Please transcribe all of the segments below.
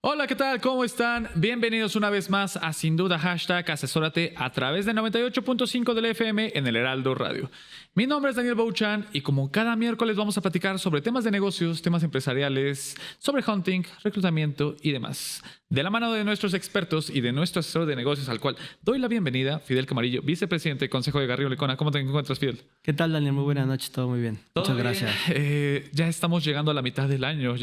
Hola, ¿qué tal? ¿Cómo están? Bienvenidos una vez más a Sin Duda Hashtag Asesórate a través de 98.5 del FM en el Heraldo Radio. Mi nombre es Daniel Bouchan y como cada miércoles vamos a platicar sobre temas de negocios, temas empresariales, sobre hunting, reclutamiento y demás. De la mano de nuestros expertos y de nuestro asesor de negocios al cual doy la bienvenida, Fidel Camarillo, vicepresidente del Consejo de Garrido Lecona. ¿Cómo te encuentras, Fidel? ¿Qué tal, Daniel? Muy buenas noches, todo muy bien. Muchas gracias. Ya estamos llegando a la mitad del año,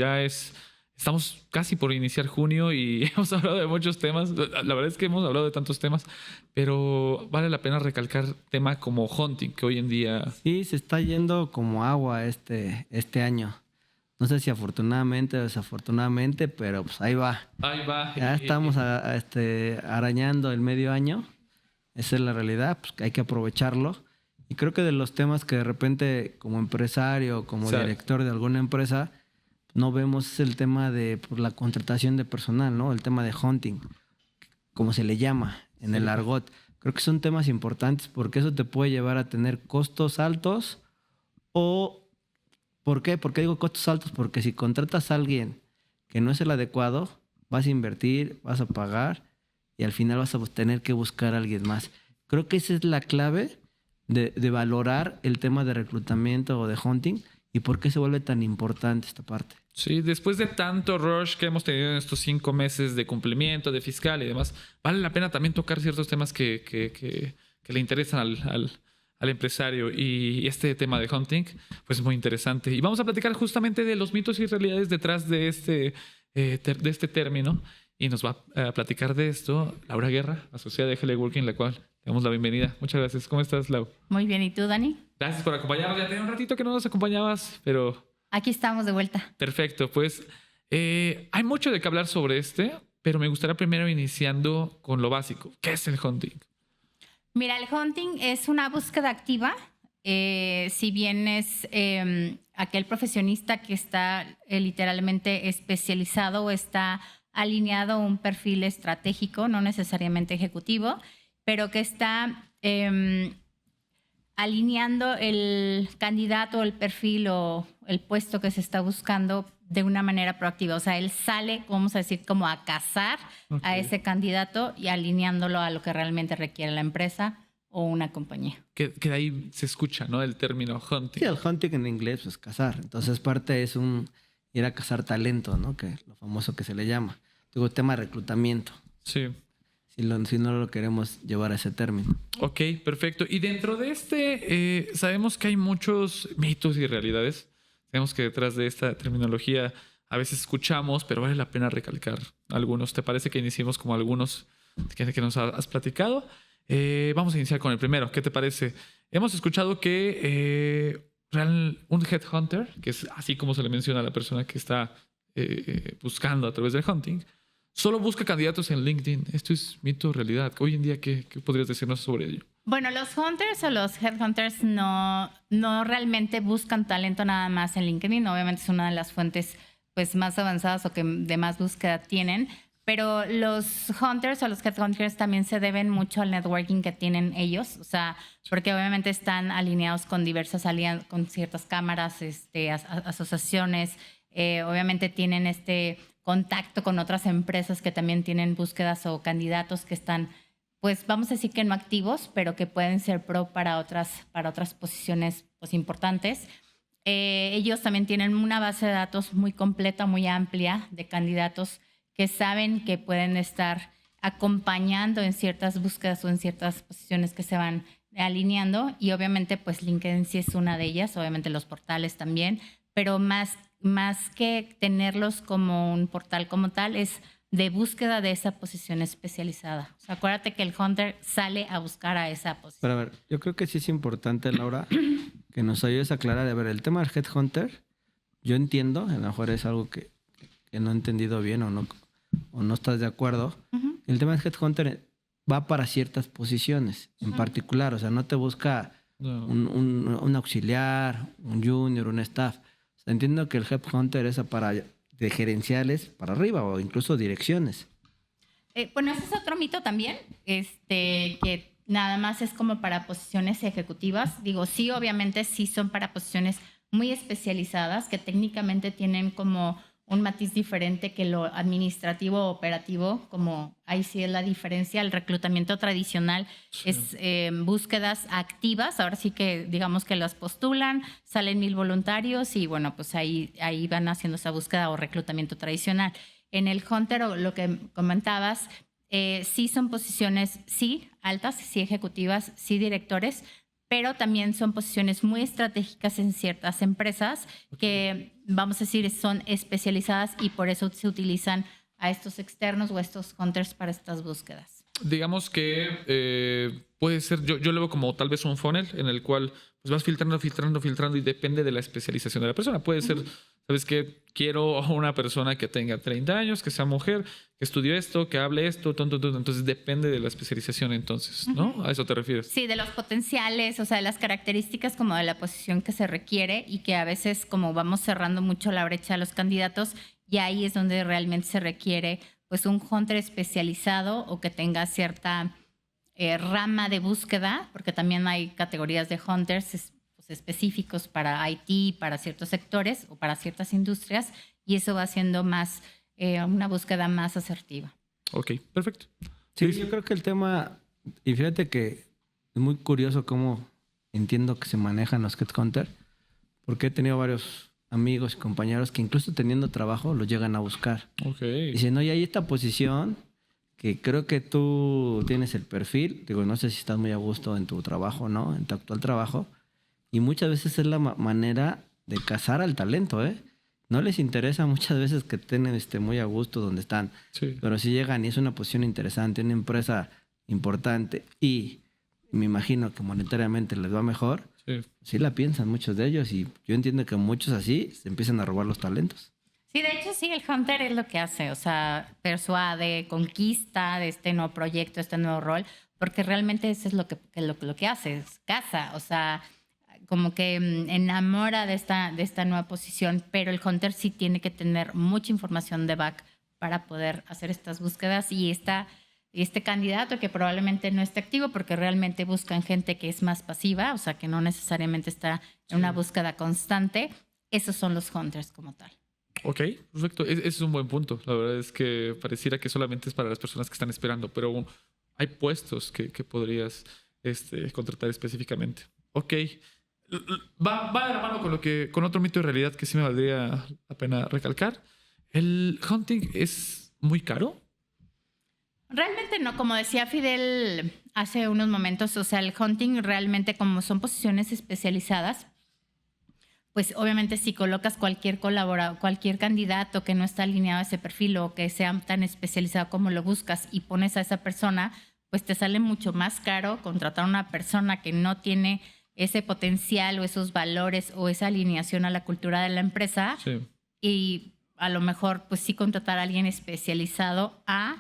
Estamos casi por iniciar junio y hemos hablado de muchos temas. La verdad es que hemos hablado de tantos temas, pero vale la pena recalcar temas como hunting, que hoy en día... Sí, se está yendo como agua este año. No sé si afortunadamente o desafortunadamente, pero pues ahí va. Ahí va. Ya estamos arañando el medio año. Esa es la realidad, pues que hay que aprovecharlo. Y creo que de los temas que de repente como empresario, como director de alguna empresa... no vemos es el tema de la contratación de personal, ¿no? El tema de hunting, como se le llama en el argot. Creo que son temas importantes porque eso te puede llevar a tener costos altos o... ¿Por qué? ¿Por qué digo costos altos? Porque si contratas a alguien que no es el adecuado, vas a invertir, vas a pagar y al final vas a tener que buscar a alguien más. Creo que esa es la clave de valorar el tema de reclutamiento o de hunting. ¿Y por qué se vuelve tan importante esta parte? Sí, después de tanto rush que hemos tenido en estos 5 meses de cumplimiento, de fiscal y demás, vale la pena también tocar ciertos temas que le interesan al empresario. Y este tema de hunting, pues es muy interesante. Y vamos a platicar justamente de los mitos y realidades detrás de este término. Y nos va a platicar de esto Laura Guerra, asociada de GL Working, la cual le damos la bienvenida. Muchas gracias. ¿Cómo estás, Lau? Muy bien. ¿Y tú, Dani? Gracias por acompañarnos. Ya tenía un ratito que no nos acompañabas, pero... Aquí estamos de vuelta. Perfecto. Pues hay mucho de qué hablar sobre pero me gustaría primero iniciando con lo básico. ¿Qué es el hunting? Mira, el hunting es una búsqueda activa. Si bien es aquel profesionista que está literalmente especializado o está alineado a un perfil estratégico, no necesariamente ejecutivo, pero que está alineando el candidato, el perfil o el puesto que se está buscando de una manera proactiva. O sea, él sale, vamos a decir, como a cazar a ese candidato y alineándolo a lo que realmente requiere la empresa o una compañía. Que de ahí se escucha, ¿no? El término hunting. Sí, el hunting en inglés es cazar. Entonces parte es ir a cazar talento, ¿no? Que lo famoso que se le llama. Digo, tema de reclutamiento. Sí. Si no lo queremos llevar a ese término. Ok, perfecto. Y dentro de sabemos que hay muchos mitos y realidades. Sabemos que detrás de esta terminología a veces escuchamos, pero vale la pena recalcar algunos. ¿Te parece que iniciemos como algunos que nos has platicado? Vamos a iniciar con el primero. ¿Qué te parece? Hemos escuchado que un headhunter, que es así como se le menciona a la persona que está buscando a través del hunting, solo busca candidatos en LinkedIn. ¿Esto es mito o realidad? Hoy en día, ¿qué podrías decirnos sobre ello? Bueno, los hunters o los headhunters no realmente buscan talento nada más en LinkedIn. Obviamente es una de las fuentes pues, más avanzadas o que de más búsqueda tienen. Pero los hunters o los headhunters también se deben mucho al networking que tienen ellos. O sea, porque obviamente están alineados con diversas con ciertas cámaras, asociaciones. Obviamente tienen contacto con otras empresas que también tienen búsquedas o candidatos que están, pues vamos a decir que no activos, pero que pueden ser pro para otras posiciones pues, importantes. Ellos también tienen una base de datos muy completa, muy amplia de candidatos que saben que pueden estar acompañando en ciertas búsquedas o en ciertas posiciones que se van alineando. Y obviamente pues LinkedIn sí es una de ellas, obviamente los portales también, pero más que tenerlos como un portal como tal, es de búsqueda de esa posición especializada. O sea, acuérdate que el hunter sale a buscar a esa posición. Pero a ver, yo creo que sí es importante, Laura, que nos ayudes a aclarar. A ver, el tema del headhunter, yo entiendo, a lo mejor es algo que no he entendido bien o no estás de acuerdo. Uh-huh. El tema del headhunter va para ciertas posiciones en particular. O sea, no te busca un auxiliar, un junior, un staff. O sea, entiendo que el headhunter es de gerenciales para arriba o incluso direcciones. Bueno, ese es otro mito también, que nada más es como para posiciones ejecutivas. Digo, sí, obviamente sí son para posiciones muy especializadas que técnicamente tienen como un matiz diferente que lo administrativo o operativo, como ahí sí es la diferencia. El reclutamiento tradicional es búsquedas activas, ahora sí que digamos que las postulan, salen 1000 voluntarios y bueno, pues ahí van haciendo esa búsqueda o reclutamiento tradicional. En el Hunter, o lo que comentabas, sí son posiciones, sí altas, sí ejecutivas, sí directores, pero también son posiciones muy estratégicas en ciertas empresas que, vamos a decir, son especializadas y por eso se utilizan a estos externos o a estos hunters para estas búsquedas. Digamos que puede ser, yo lo veo como tal vez un funnel en el cual pues vas filtrando y depende de la especialización de la persona. Puede ser, ¿sabes qué? Quiero una persona que tenga 30 años, que sea mujer, que estudie esto, que hable esto, entonces depende de la especialización entonces, ¿no? ¿A eso te refieres? Sí, de los potenciales, o sea, de las características como de la posición que se requiere y que a veces como vamos cerrando mucho la brecha a los candidatos y ahí es donde realmente se requiere pues un hunter especializado o que tenga cierta rama de búsqueda, porque también hay categorías de hunters específicos para IT, para ciertos sectores o para ciertas industrias, y eso va haciendo más una búsqueda más asertiva. Ok, perfecto. Sí, yo creo que el tema, y fíjate que es muy curioso cómo entiendo que se manejan los headhunters, porque he tenido varios amigos y compañeros que incluso teniendo trabajo los llegan a buscar. Ok. Dicen, oye, hay esta posición que creo que tú tienes el perfil. Digo, no sé si estás muy a gusto en tu trabajo, ¿no? En tu actual trabajo. Y muchas veces es la manera de cazar al talento, ¿eh? No les interesa muchas veces que estén muy a gusto donde están. Sí. Pero si llegan y es una posición interesante, una empresa importante y me imagino que monetariamente les va mejor, sí la piensan muchos de ellos y yo entiendo que muchos así se empiezan a robar los talentos. Sí, de hecho sí, el hunter es lo que hace, o sea, persuade, conquista de este nuevo proyecto, este nuevo rol, porque realmente eso es lo que hace, es caza, o sea, como que enamora de esta nueva posición, pero el hunter sí tiene que tener mucha información de back para poder hacer estas búsquedas y este candidato que probablemente no esté activo porque realmente buscan gente que es más pasiva, o sea, que no necesariamente está en una búsqueda constante, esos son los hunters como tal. Ok, perfecto. Ese es un buen punto. La verdad es que pareciera que solamente es para las personas que están esperando, pero hay puestos que podrías contratar específicamente. Ok. Va de la mano con otro mito de realidad que sí me valdría la pena recalcar. ¿El hunting es muy caro? Realmente no, como decía Fidel hace unos momentos, o sea, el hunting realmente como son posiciones especializadas, pues obviamente si colocas cualquier candidato que no está alineado a ese perfil o que sea tan especializado como lo buscas y pones a esa persona, pues te sale mucho más caro contratar a una persona que no tiene ese potencial o esos valores o esa alineación a la cultura de la empresa. Sí. Y a lo mejor pues sí contratar a alguien especializado a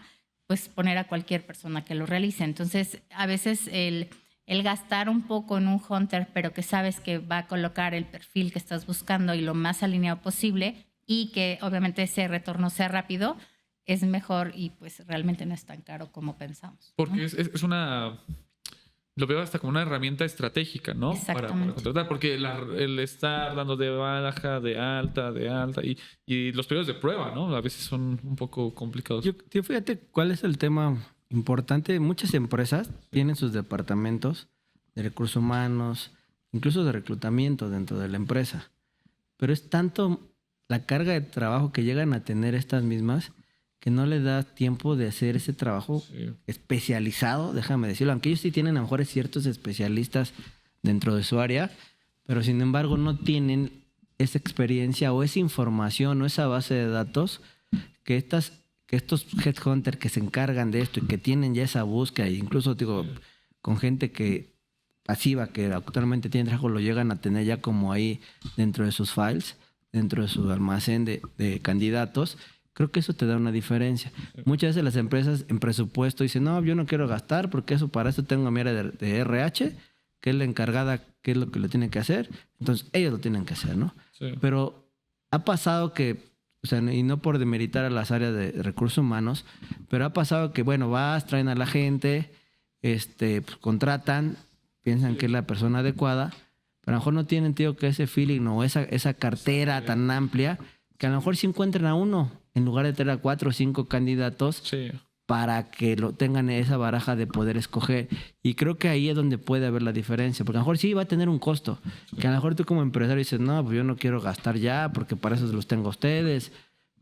pues poner a cualquier persona que lo realice. Entonces a veces el gastar un poco en un hunter, pero que sabes que va a colocar el perfil que estás buscando y lo más alineado posible y que obviamente ese retorno sea rápido, es mejor y pues realmente no es tan caro como pensamos. Porque ¿no? es una... Lo veo hasta como una herramienta estratégica, ¿no? Para contratar, porque el estar dando de baja, de alta y los periodos de prueba, ¿no? A veces son un poco complicados. Yo fíjate cuál es el tema importante. Muchas empresas tienen sus departamentos de recursos humanos, incluso de reclutamiento dentro de la empresa. Pero es tanto la carga de trabajo que llegan a tener estas mismas que no les da tiempo de hacer ese trabajo especializado, déjame decirlo. Aunque ellos sí tienen a lo mejor ciertos especialistas dentro de su área, pero sin embargo no tienen esa experiencia o esa información o esa base de datos que estos headhunters que se encargan de esto y que tienen ya esa búsqueda, e incluso digo, con gente que pasiva, que actualmente tiene trabajo, lo llegan a tener ya como ahí dentro de sus files, dentro de su almacén de candidatos. Creo que eso te da una diferencia. Muchas veces las empresas en presupuesto dicen, no, yo no quiero gastar porque para eso tengo a mi área de RH, que es la encargada, que es lo que lo tiene que hacer. Entonces, ellos lo tienen que hacer, ¿no? Sí. Pero ha pasado que, o sea, y no por demeritar a las áreas de recursos humanos, pero ha pasado que, bueno, traen a la gente, pues, contratan, piensan que es la persona adecuada, pero a lo mejor no tienen, tío, que ese feeling o esa cartera tan amplia que a lo mejor sí encuentren a uno en lugar de tener a 4 o 5 candidatos Sí. para que lo tengan esa baraja de poder escoger. Y creo que ahí es donde puede haber la diferencia, porque a lo mejor sí va a tener un costo, que a lo mejor tú como empresario dices, no, pues yo no quiero gastar ya porque para eso los tengo a ustedes.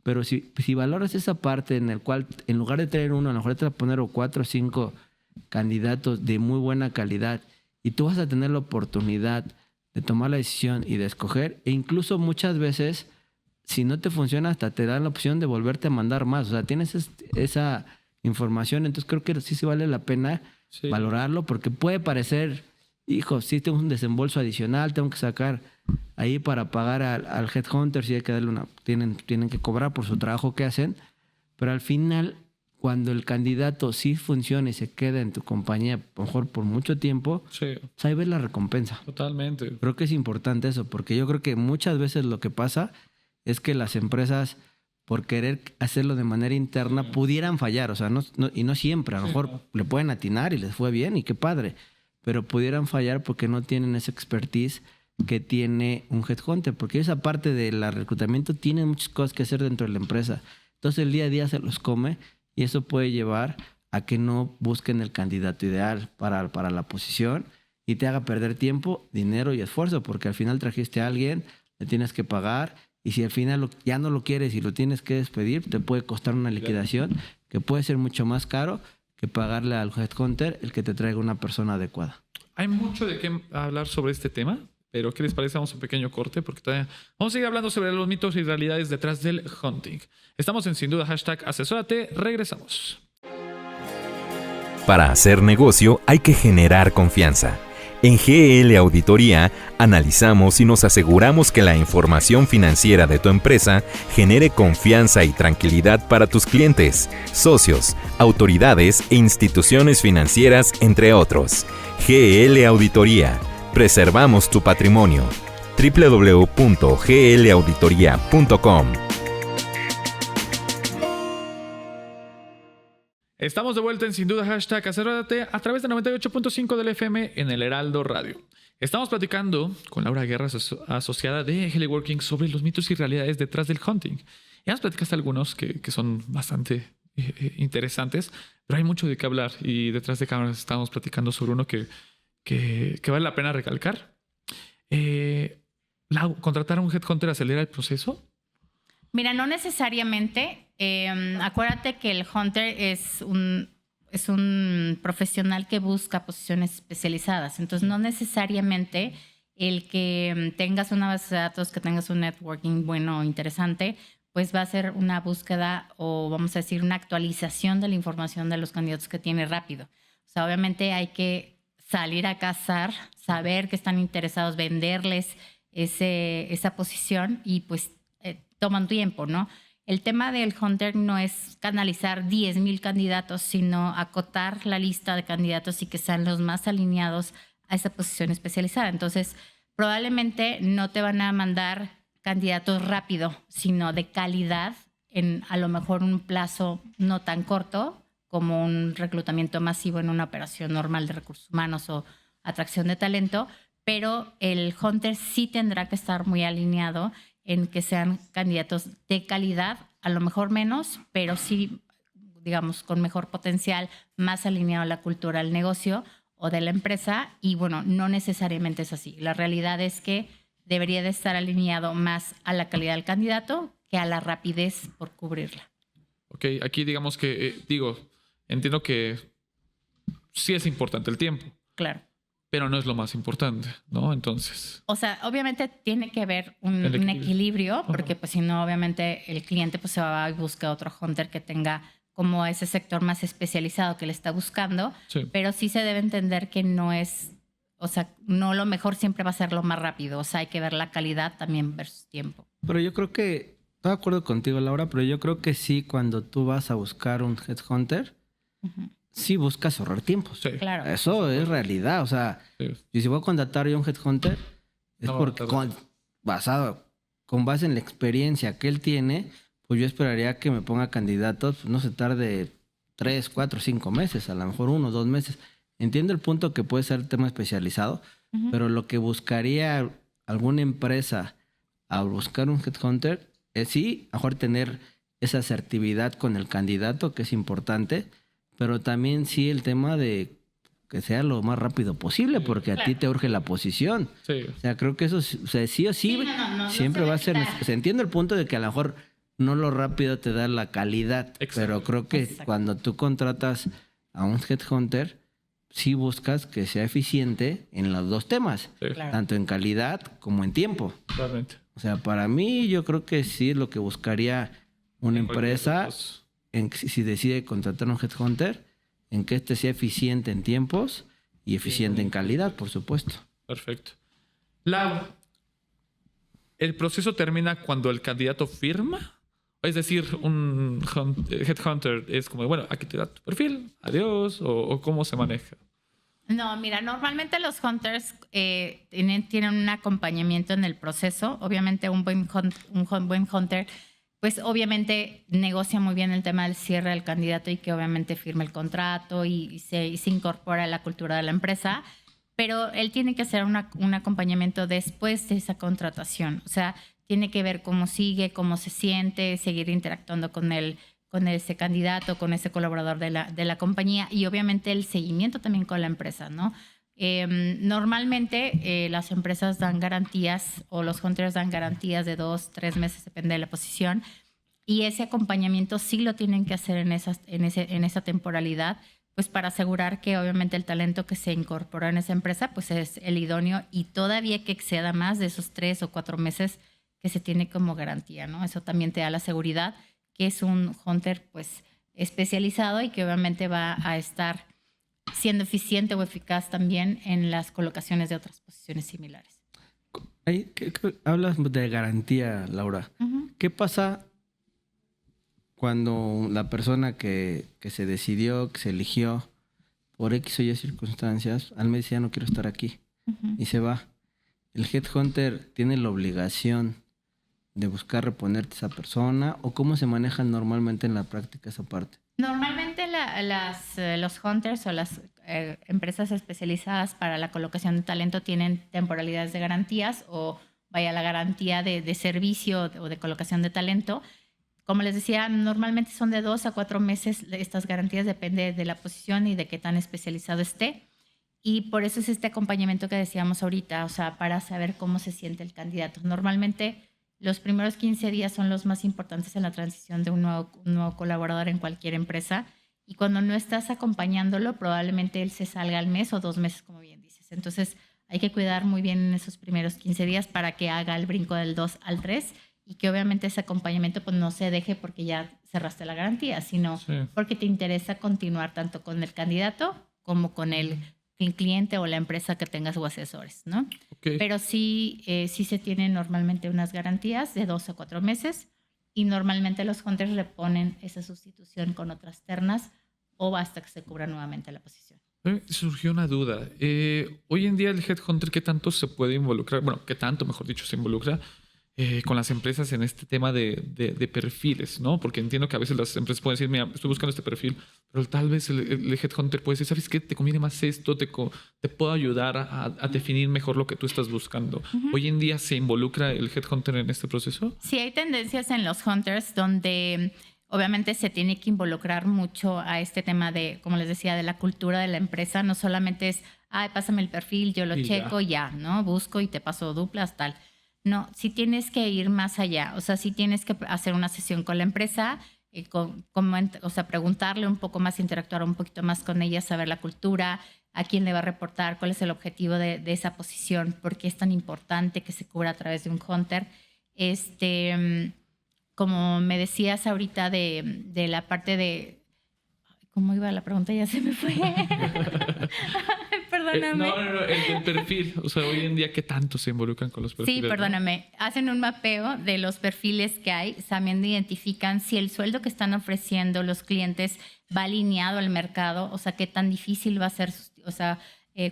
Pero si valoras esa parte en el cual, en lugar de tener uno, a lo mejor te vas a poner 4 o 5 candidatos de muy buena calidad y tú vas a tener la oportunidad de tomar la decisión y de escoger, e incluso muchas veces, si no te funciona, hasta te dan la opción de volverte a mandar más. O sea, tienes esa información, entonces creo que sí se vale la pena valorarlo, porque puede parecer, hijo, sí tengo un desembolso adicional, tengo que sacar ahí para pagar al headhunter, sí hay que darle tienen que cobrar por su trabajo que hacen, pero al final, cuando el candidato sí funciona y se queda en tu compañía, a lo mejor por mucho tiempo, pues ahí ves la recompensa. Totalmente. Creo que es importante eso, porque yo creo que muchas veces lo que pasa es que las empresas, por querer hacerlo de manera interna, pudieran fallar. O sea, y no siempre. A lo mejor le pueden atinar y les fue bien y qué padre. Pero pudieran fallar porque no tienen esa expertise que tiene un headhunter. Porque esa parte del reclutamiento tiene muchas cosas que hacer dentro de la empresa. Entonces el día a día se los come y eso puede llevar a que no busquen el candidato ideal para la posición y te haga perder tiempo, dinero y esfuerzo. Porque al final trajiste a alguien, le tienes que pagar. Y si al final ya no lo quieres y lo tienes que despedir, te puede costar una liquidación que puede ser mucho más caro que pagarle al headhunter el que te traiga una persona adecuada. Hay mucho de qué hablar sobre este tema, pero ¿qué les parece? Vamos a un pequeño corte porque todavía vamos a seguir hablando sobre los mitos y realidades detrás del hunting. Estamos en Sin Duda #asesórate. Regresamos. Para hacer negocio hay que generar confianza. En GL Auditoría analizamos y nos aseguramos que la información financiera de tu empresa genere confianza y tranquilidad para tus clientes, socios, autoridades e instituciones financieras, entre otros. GL Auditoría. Preservamos tu patrimonio. www.glauditoria.com. Estamos de vuelta en Sin Duda #asesórate a través de 98.5 del FM en el Heraldo Radio. Estamos platicando con Laura Guerra, asociada de Heliworking, sobre los mitos y realidades detrás del hunting. Ya nos platicaste algunos que son bastante interesantes, pero hay mucho de qué hablar y detrás de cámaras estamos platicando sobre uno que vale la pena recalcar. ¿Contratar a un headhunter acelera el proceso? Mira, no necesariamente. Acuérdate que el hunter es un profesional que busca posiciones especializadas. Entonces, no necesariamente el que tengas una base de datos, que tengas un networking bueno o interesante, pues va a ser una búsqueda o vamos a decir una actualización de la información de los candidatos que tiene rápido. O sea, obviamente hay que salir a cazar, saber que están interesados, venderles esa posición y pues toman tiempo, ¿no? El tema del hunter no es canalizar 10,000 candidatos, sino acotar la lista de candidatos y que sean los más alineados a esa posición especializada. Entonces, probablemente no te van a mandar candidatos rápido, sino de calidad en a lo mejor un plazo no tan corto como un reclutamiento masivo en una operación normal de recursos humanos o atracción de talento, pero el hunter sí tendrá que estar muy alineado en que sean candidatos de calidad, a lo mejor menos, pero sí, digamos, con mejor potencial, más alineado a la cultura del negocio o de la empresa. Y bueno, no necesariamente es así. La realidad es que debería de estar alineado más a la calidad del candidato que a la rapidez por cubrirla. Ok, aquí digamos que, entiendo que sí es importante el tiempo. Claro. Pero no es lo más importante, ¿no? Entonces... O sea, obviamente tiene que haber un equilibrio, porque pues si no, obviamente el cliente pues se va y busca otro hunter que tenga como ese sector más especializado que le está buscando, pero sí se debe entender que no es, o sea, no lo mejor siempre va a ser lo más rápido, o sea, hay que ver la calidad también versus tiempo. Pero yo creo que, estoy de acuerdo contigo, Laura, pero yo creo que sí, cuando tú vas a buscar un headhunter, sí buscas ahorrar tiempo. Sí. Claro. Eso es realidad. O sea, y si voy a contratar yo a un headhunter, es porque con base en la experiencia que él tiene, pues yo esperaría que me ponga candidatos, pues no se tarde 3, 4, 5 meses, a lo mejor 1, 2 meses. Entiendo el punto que puede ser tema especializado, pero lo que buscaría alguna empresa al buscar un headhunter sí, a lo mejor tener esa asertividad con el candidato, que es importante, pero también sí el tema de que sea lo más rápido posible, porque a ti te urge la posición. Sí. O sea, creo que eso, o sea, sí o sí, siempre va a ser... O sea, entiendo el punto de que a lo mejor no lo rápido te da la calidad, pero creo que cuando tú contratas a un headhunter, sí buscas que sea eficiente en los dos temas, tanto en calidad como en tiempo. Realmente. O sea, para mí yo creo que sí es lo que buscaría una empresa si decide contratar a un headhunter, en que este sea eficiente en tiempos y eficiente en calidad, por supuesto. Perfecto. Lau, ¿el proceso termina cuando el candidato firma? Es decir, un headhunter es como, bueno, aquí te da tu perfil, adiós, o ¿cómo se maneja? No, mira, normalmente los hunters tienen un acompañamiento en el proceso. Obviamente un buen hunter, pues obviamente negocia muy bien el tema del cierre del candidato y que obviamente firme el contrato y se incorpora a la cultura de la empresa, pero él tiene que hacer un acompañamiento después de esa contratación. O sea, tiene que ver cómo sigue, cómo se siente, seguir interactuando con ese candidato, con ese colaborador de la compañía y obviamente el seguimiento también con la empresa, ¿no? Normalmente las empresas dan garantías o los hunters dan garantías de 2-3 meses, depende de la posición, y ese acompañamiento sí lo tienen que hacer en esa temporalidad, pues para asegurar que obviamente el talento que se incorporó en esa empresa pues es el idóneo y todavía que exceda más de esos 3 o 4 meses que se tiene como garantía, ¿no? Eso también te da la seguridad que es un hunter pues especializado y que obviamente va a estar siendo eficiente o eficaz también en las colocaciones de otras posiciones similares. Hablas de garantía, Laura. Uh-huh. ¿Qué pasa cuando la persona que se decidió, que se eligió por X o Y circunstancias, al mes ya no quiero estar aquí y se va? ¿El headhunter tiene la obligación de buscar reponerte a esa persona o cómo se maneja normalmente en la práctica esa parte? Normalmente los hunters o las empresas especializadas para la colocación de talento tienen temporalidades de garantías o vaya la garantía de servicio o de colocación de talento. Como les decía, normalmente son de 2 a 4 meses estas garantías, depende de la posición y de qué tan especializado esté. Y por eso es este acompañamiento que decíamos ahorita, o sea, para saber cómo se siente el candidato. Normalmente los primeros 15 días son los más importantes en la transición de un nuevo colaborador en cualquier empresa. Y cuando no estás acompañándolo, probablemente él se salga al mes o 2 meses, como bien dices. Entonces, hay que cuidar muy bien en esos primeros 15 días para que haga el brinco del 2 al 3 y que obviamente ese acompañamiento pues, no se deje porque ya cerraste la garantía, sino porque te interesa continuar tanto con el candidato como con el cliente o la empresa que tengas o asesores, ¿no? Okay. Pero sí se tienen normalmente unas garantías de 2 a 4 meses y normalmente los hunters reponen esa sustitución con otras ternas o hasta que se cubra nuevamente la posición. Surgió una duda. Hoy en día el headhunter, ¿qué tanto se puede involucrar? Bueno, ¿qué tanto, mejor dicho, se involucra con las empresas en este tema de perfiles, ¿no? Porque entiendo que a veces las empresas pueden decir, mira, estoy buscando este perfil, pero tal vez el headhunter puede decir, ¿sabes qué? Te conviene más esto, te puedo ayudar a definir mejor lo que tú estás buscando. Uh-huh. ¿Hoy en día se involucra el headhunter en este proceso? Sí, hay tendencias en los hunters donde obviamente se tiene que involucrar mucho a este tema de, como les decía, de la cultura de la empresa. No solamente es, pásame el perfil, yo lo checo, ya, ¿no? Busco y te paso duplas, tal. No, sí tienes que ir más allá. O sea, sí tienes que hacer una sesión con la empresa, preguntarle un poco más, interactuar un poquito más con ella, saber la cultura, a quién le va a reportar, cuál es el objetivo de esa posición, por qué es tan importante que se cubra a través de un hunter. Como me decías ahorita de la parte de... ¿Cómo iba la pregunta? Ya se me fue. Perdóname. El perfil. O sea, hoy en día, ¿qué tanto se involucran con los perfiles? Sí, perdóname. ¿No? Hacen un mapeo de los perfiles que hay. También identifican si el sueldo que están ofreciendo los clientes va alineado al mercado. O sea, qué tan difícil va a ser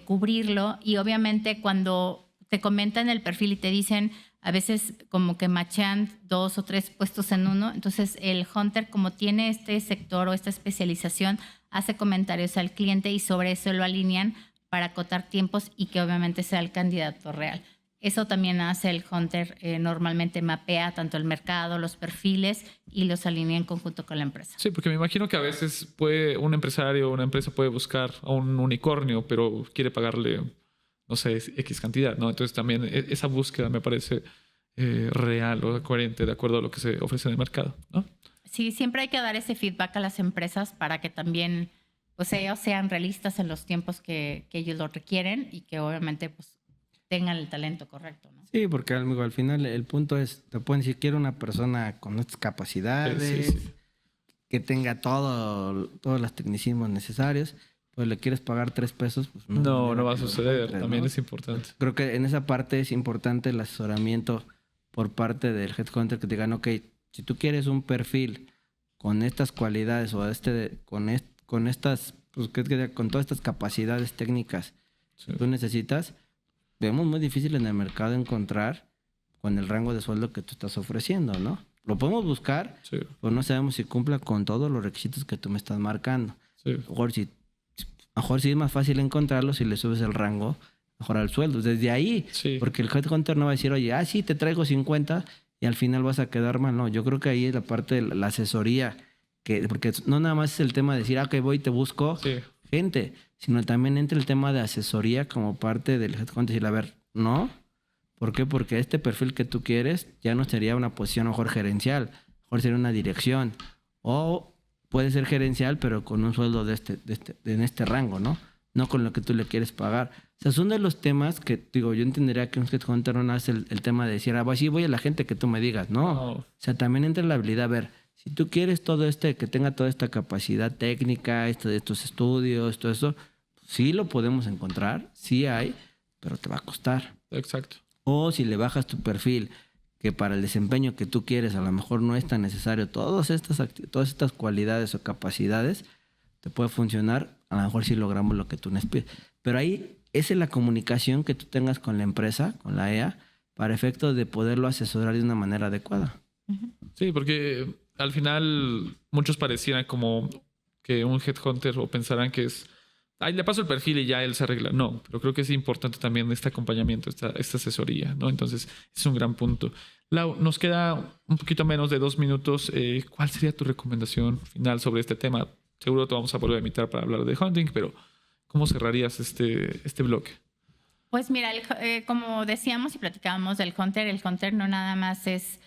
cubrirlo. Y obviamente cuando te comentan el perfil y te dicen... A veces como que machean 2 o 3 puestos en uno. Entonces el hunter, como tiene este sector o esta especialización, hace comentarios al cliente y sobre eso lo alinean para acotar tiempos y que obviamente sea el candidato real. Eso también hace el hunter, normalmente mapea tanto el mercado, los perfiles y los alinea en conjunto con la empresa. Sí, porque me imagino que a veces un empresario o una empresa puede buscar a un unicornio, pero quiere pagarle, no sé, X cantidad, ¿no? Entonces también esa búsqueda me parece real o coherente de acuerdo a lo que se ofrece en el mercado, ¿no? Sí, siempre hay que dar ese feedback a las empresas para que también pues ellos sean realistas en los tiempos que ellos lo requieren y que obviamente pues tengan el talento correcto, ¿no? Sí, porque amigo, al final el punto es, te pueden decir, quiero una persona con estas capacidades, Sí. que tenga todos los tecnicismos necesarios, pues le quieres pagar 3 pesos, pues No va a suceder, encuentres, también ¿no? es importante. Creo que en esa parte es importante el asesoramiento por parte del headhunter, que te digan, ok, si tú quieres un perfil con estas cualidades o con estas, pues con todas estas capacidades técnicas Sí. que tú necesitas, vemos muy difícil en el mercado encontrar con el rango de sueldo que tú estás ofreciendo, ¿no? Lo podemos buscar, Sí. pero no sabemos si cumpla con todos los requisitos que tú me estás marcando. Sí. A lo mejor sí es más fácil encontrarlo si le subes el rango, mejorar el sueldo. Desde ahí, Sí. porque el headhunter no va a decir, oye, sí, te traigo 50 y al final vas a quedar mal. No, yo creo que ahí es la parte de la asesoría, porque no nada más es el tema de decir, ok, voy y te busco Sí. gente, sino también entra el tema de asesoría como parte del headhunter. Decir, a ver, no. ¿Por qué? Porque este perfil que tú quieres ya no sería una posición a lo mejor gerencial, a lo mejor sería una dirección. O puede ser gerencial, pero con un sueldo en este rango, ¿no? No con lo que tú le quieres pagar. O sea, son de los temas que, digo, yo entendería que un headhunter no hace el tema de decir, sí, voy a la gente que tú me digas. No. O sea, también entra la habilidad, a ver, si tú quieres que tenga toda esta capacidad técnica, de estos estudios, todo eso, sí lo podemos encontrar, sí hay, pero te va a costar. Exacto. O si le bajas tu perfil, que para el desempeño que tú quieres a lo mejor no es tan necesario todas estas cualidades o capacidades, te puede funcionar, a lo mejor sí logramos lo que tú necesitas. Pero ahí esa es la comunicación que tú tengas con la empresa, con la EA, para efectos de poderlo asesorar de una manera adecuada. Sí, porque al final muchos parecieran como que un headhunter o pensarán que es, le paso el perfil y ya él se arregla. No, pero creo que es importante también este acompañamiento, esta asesoría, ¿no? Entonces, es un gran punto. Lau, nos queda un poquito menos de 2 minutos. ¿Cuál sería tu recomendación final sobre este tema? Seguro te vamos a volver a invitar para hablar de hunting, pero ¿cómo cerrarías este bloque? Pues mira, como decíamos y platicábamos del hunter, el hunter no nada más es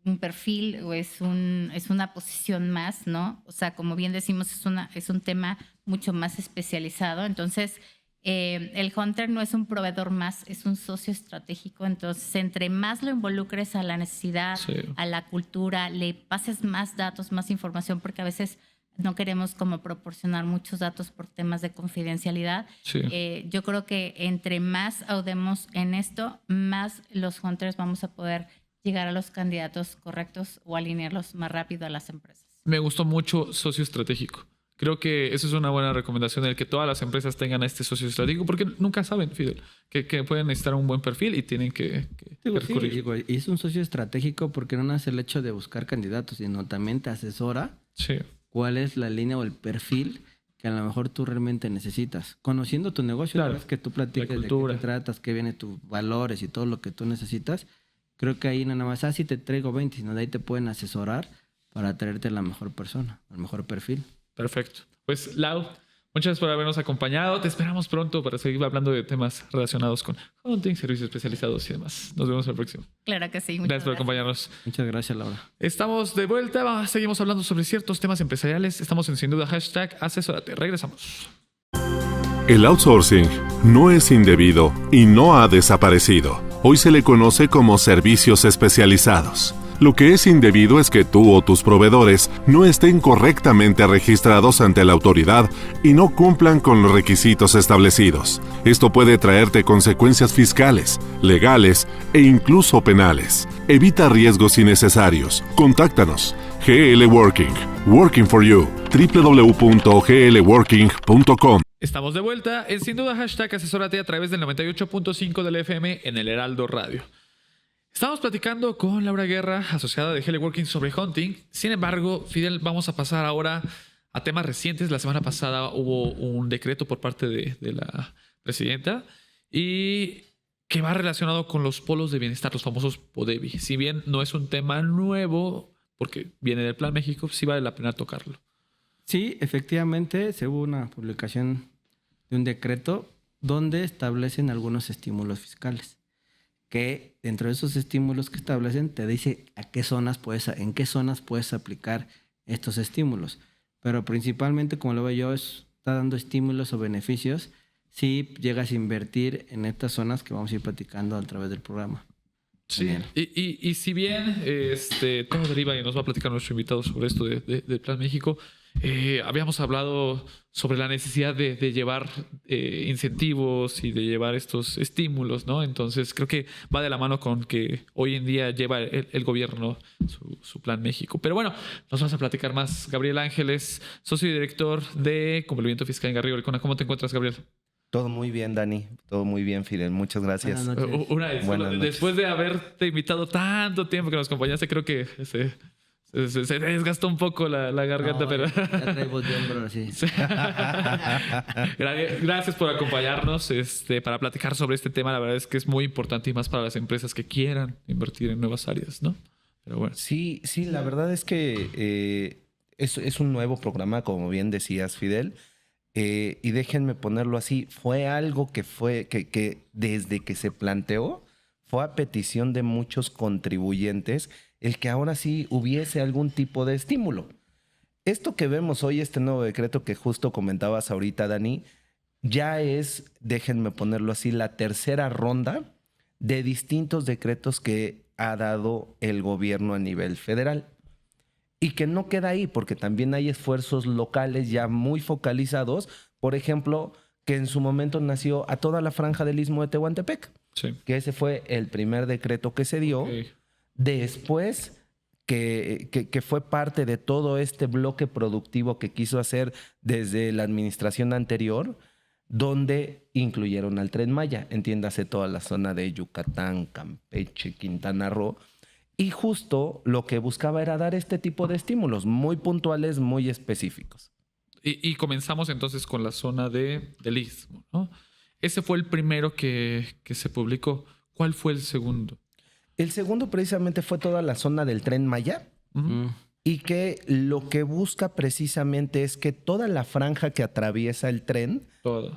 un perfil o es una posición más, ¿no? O sea, como bien decimos, es un tema mucho más especializado. Entonces, el hunter no es un proveedor más, es un socio estratégico. Entonces, entre más lo involucres a la necesidad, Sí. a la cultura, le pases más datos, más información, porque a veces no queremos como proporcionar muchos datos por temas de confidencialidad. Sí. Yo creo que entre más audemos en esto, más los hunters vamos a poder llegar a los candidatos correctos o alinearlos más rápido a las empresas. Me gustó mucho socio estratégico. Creo que eso es una buena recomendación, el que todas las empresas tengan a este socio estratégico, porque nunca saben, Fidel, que pueden necesitar un buen perfil y tienen que recurrir. Y es un socio estratégico porque no nace el hecho de buscar candidatos, sino también te asesora Sí. cuál es la línea o el perfil que a lo mejor tú realmente necesitas. Conociendo tu negocio, Claro. una vez que tú platiques de cultura. qué te tratas, qué vienen tus valores y todo lo que tú necesitas, creo que ahí no nada más, si te traigo 20, sino de ahí te pueden asesorar para traerte la mejor persona, el mejor perfil. Perfecto. Pues Lau, muchas gracias por habernos acompañado. Te esperamos pronto para seguir hablando de temas relacionados con hunting, servicios especializados y demás. Nos vemos el próximo. Claro que sí. Gracias por acompañarnos. Muchas gracias, Laura. Estamos de vuelta. Seguimos hablando sobre ciertos temas empresariales. Estamos en Sin Duda #asesórate. Regresamos. El outsourcing no es indebido y no ha desaparecido. Hoy se le conoce como servicios especializados. Lo que es indebido es que tú o tus proveedores no estén correctamente registrados ante la autoridad y no cumplan con los requisitos establecidos. Esto puede traerte consecuencias fiscales, legales e incluso penales. Evita riesgos innecesarios. Contáctanos. GL Working. Working for you. www.glworking.com. Estamos de vuelta en Sin Duda #asesórate a través del 98.5 del FM en el Heraldo Radio. Estamos platicando con Laura Guerra, asociada de GL Working, sobre hunting. Sin embargo, Fidel, vamos a pasar ahora a temas recientes. La semana pasada hubo un decreto por parte de la presidenta y que va relacionado con los polos de bienestar, los famosos PODEBI. Si bien no es un tema nuevo, porque viene del Plan México, sí vale la pena tocarlo. Sí, efectivamente, se hubo una publicación de un decreto donde establecen algunos estímulos fiscales, que dentro de esos estímulos que establecen te dice en qué zonas puedes aplicar estos estímulos. Pero principalmente, como lo veo yo, está dando estímulos o beneficios si llegas a invertir en estas zonas que vamos a ir platicando a través del programa. Sí, y si bien todo deriva y nos va a platicar nuestro invitado sobre esto de Plan México, habíamos hablado sobre la necesidad de llevar incentivos y de llevar estos estímulos, ¿no? Entonces creo que va de la mano con que hoy en día lleva el gobierno su Plan México. Pero bueno, nos vas a platicar más. Gabriel Ángeles, socio y director de Complemento Fiscal en Garrido Licona. ¿Cómo te encuentras, Gabriel? Todo muy bien, Dani. Todo muy bien, Fidel. Muchas gracias. Buenas noches. Después de haberte invitado tanto tiempo que nos acompañaste, creo que se desgastó un poco la garganta, pero... Ya traigo de hombro así. Gracias por acompañarnos para platicar sobre este tema. La verdad es que es muy importante y más para las empresas que quieran invertir en nuevas áreas, ¿no? Pero bueno. Sí, la verdad es que es un nuevo programa, como bien decías, Fidel. Y déjenme ponerlo así, fue algo que desde que se planteó fue a petición de muchos contribuyentes el que ahora sí hubiese algún tipo de estímulo. Esto que vemos hoy, este nuevo decreto que justo comentabas ahorita, Dani, ya es, déjenme ponerlo así, la tercera ronda de distintos decretos que ha dado el gobierno a nivel federal. Y que no queda ahí, porque también hay esfuerzos locales ya muy focalizados. Por ejemplo, que en su momento nació a toda la franja del Istmo de Tehuantepec. Sí. Que ese fue el primer decreto que se dio. Okay. Después, que fue parte de todo este bloque productivo que quiso hacer desde la administración anterior, donde incluyeron al Tren Maya. Entiéndase toda la zona de Yucatán, Campeche, Quintana Roo. Y justo lo que buscaba era dar este tipo de estímulos muy puntuales, muy específicos. Y comenzamos entonces con la zona del Istmo, ¿no? Ese fue el primero que se publicó. ¿Cuál fue el segundo? El segundo precisamente fue toda la zona del Tren Maya. Uh-huh. Y que lo que busca precisamente es que toda la franja que atraviesa el tren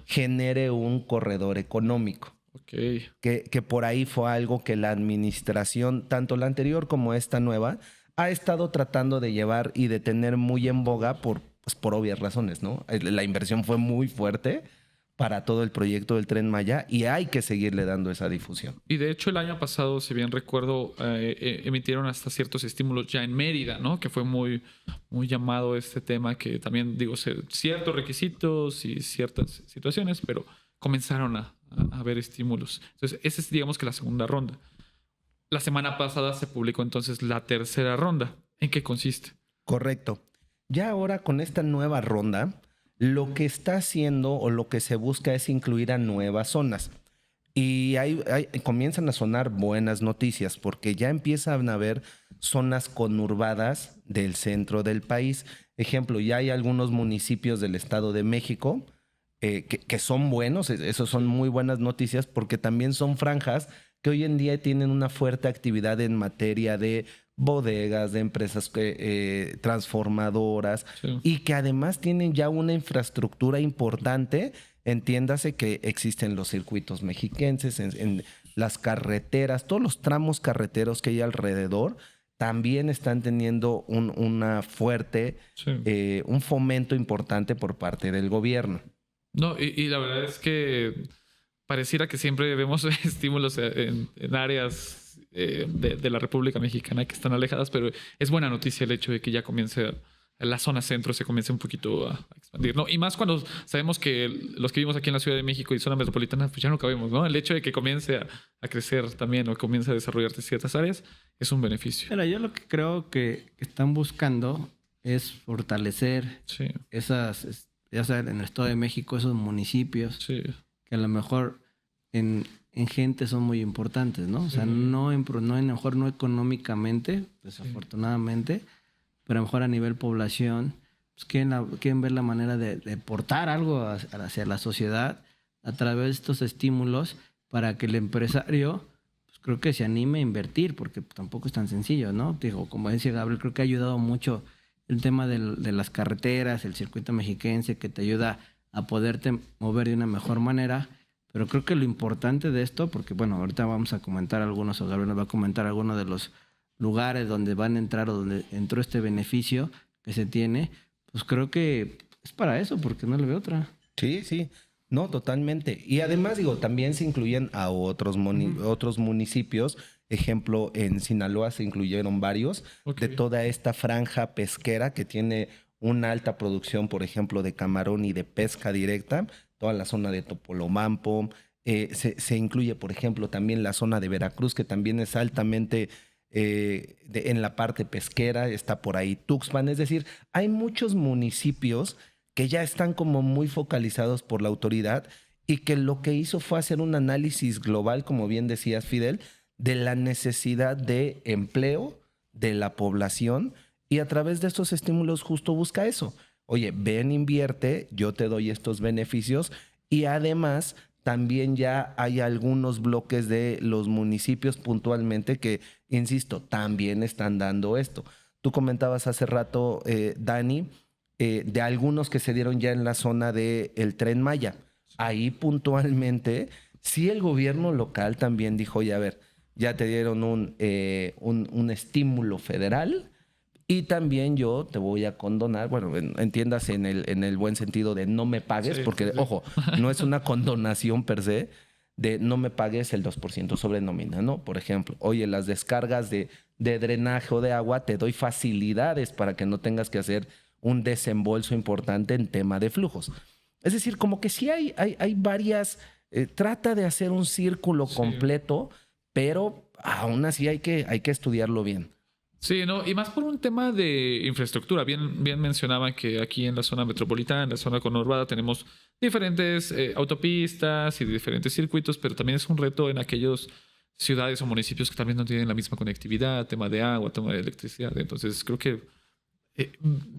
genere un corredor económico. Okay. Que por ahí fue algo que la administración, tanto la anterior como esta nueva, ha estado tratando de llevar y de tener muy en boga por obvias razones, ¿no? La inversión fue muy fuerte para todo el proyecto del Tren Maya y hay que seguirle dando esa difusión. Y de hecho el año pasado, si bien recuerdo, emitieron hasta ciertos estímulos ya en Mérida, ¿no? Que fue muy, muy llamado este tema, que también, digo, ciertos requisitos y ciertas situaciones, pero comenzaron a haber estímulos. Entonces, esa es, digamos, que la segunda ronda. La semana pasada se publicó entonces la tercera ronda. ¿En qué consiste? Correcto. Ya ahora con esta nueva ronda, lo que está haciendo o lo que se busca es incluir a nuevas zonas. Y comienzan a sonar buenas noticias porque ya empiezan a haber zonas conurbadas del centro del país. Ejemplo, ya hay algunos municipios del Estado de México que son buenos, eso son muy buenas noticias porque también son franjas que hoy en día tienen una fuerte actividad en materia de bodegas, de empresas transformadoras, sí, y que además tienen ya una infraestructura importante. Entiéndase que existen los circuitos mexiquenses, en las carreteras, todos los tramos carreteros que hay alrededor también están teniendo una fuerte, sí, un fomento importante por parte del gobierno. No, y la verdad es que pareciera que siempre vemos estímulos en áreas de la República Mexicana que están alejadas, pero es buena noticia el hecho de que ya comience la zona centro se comience un poquito a expandir, ¿no? Y más cuando sabemos que los que vivimos aquí en la Ciudad de México y zona metropolitana, pues ya no cabemos, ¿no? El hecho de que comience a crecer también o comience a desarrollarse ciertas áreas es un beneficio. Pero yo lo que creo que están buscando es fortalecer, sí, esas, ya sea en el Estado de México, esos municipios, sí, que a lo mejor en gente son muy importantes, ¿no? O sea, no a lo mejor no económicamente, desafortunadamente, pero a lo mejor a nivel población, pues quieren ver la manera de aportar algo hacia la sociedad a través de estos estímulos para que el empresario, pues creo que se anime a invertir, porque tampoco es tan sencillo, ¿no? Digo, como decía Gabriel, creo que ha ayudado mucho el tema de las carreteras, el circuito mexiquense, que te ayuda a poderte mover de una mejor manera. Pero creo que lo importante de esto, porque bueno, ahorita vamos a comentar algunos, o Gabriel nos va a comentar algunos de los lugares donde van a entrar o donde entró este beneficio que se tiene, pues creo que es para eso, porque no le veo otra. Sí, sí. No, totalmente. Y además, digo, también se incluyen a otros municipios. Ejemplo, en Sinaloa se incluyeron varios de toda esta franja pesquera que tiene una alta producción, por ejemplo, de camarón y de pesca directa, toda la zona de Topolobampo. Se incluye, por ejemplo, también la zona de Veracruz, que también es altamente en la parte pesquera, está por ahí Tuxpan. Es decir, hay muchos municipios que ya están como muy focalizados por la autoridad y que lo que hizo fue hacer un análisis global, como bien decías, Fidel, de la necesidad de empleo de la población y a través de estos estímulos justo busca eso. Oye, ven, invierte, yo te doy estos beneficios y además también ya hay algunos bloques de los municipios puntualmente que, insisto, también están dando esto. Tú comentabas hace rato, Dani, de algunos que se dieron ya en la zona del Tren Maya. Ahí puntualmente, sí el gobierno local también dijo, oye, a ver, ya te dieron un estímulo federal y también yo te voy a condonar, bueno, entiéndase en el buen sentido de no me pagues, sí, porque, sí, ojo, no es una condonación per se, de no me pagues el 2% sobre nómina, ¿no? Por ejemplo, oye, las descargas de drenaje o de agua, te doy facilidades para que no tengas que hacer un desembolso importante en tema de flujos. Es decir, como que sí hay varias, trata de hacer un círculo completo, pero aún así hay que estudiarlo bien. Sí, no, y más por un tema de infraestructura. Bien mencionaban que aquí en la zona metropolitana, en la zona conurbada, tenemos diferentes autopistas y diferentes circuitos, pero también es un reto en aquellos ciudades o municipios que también no tienen la misma conectividad, tema de agua, tema de electricidad. Entonces creo que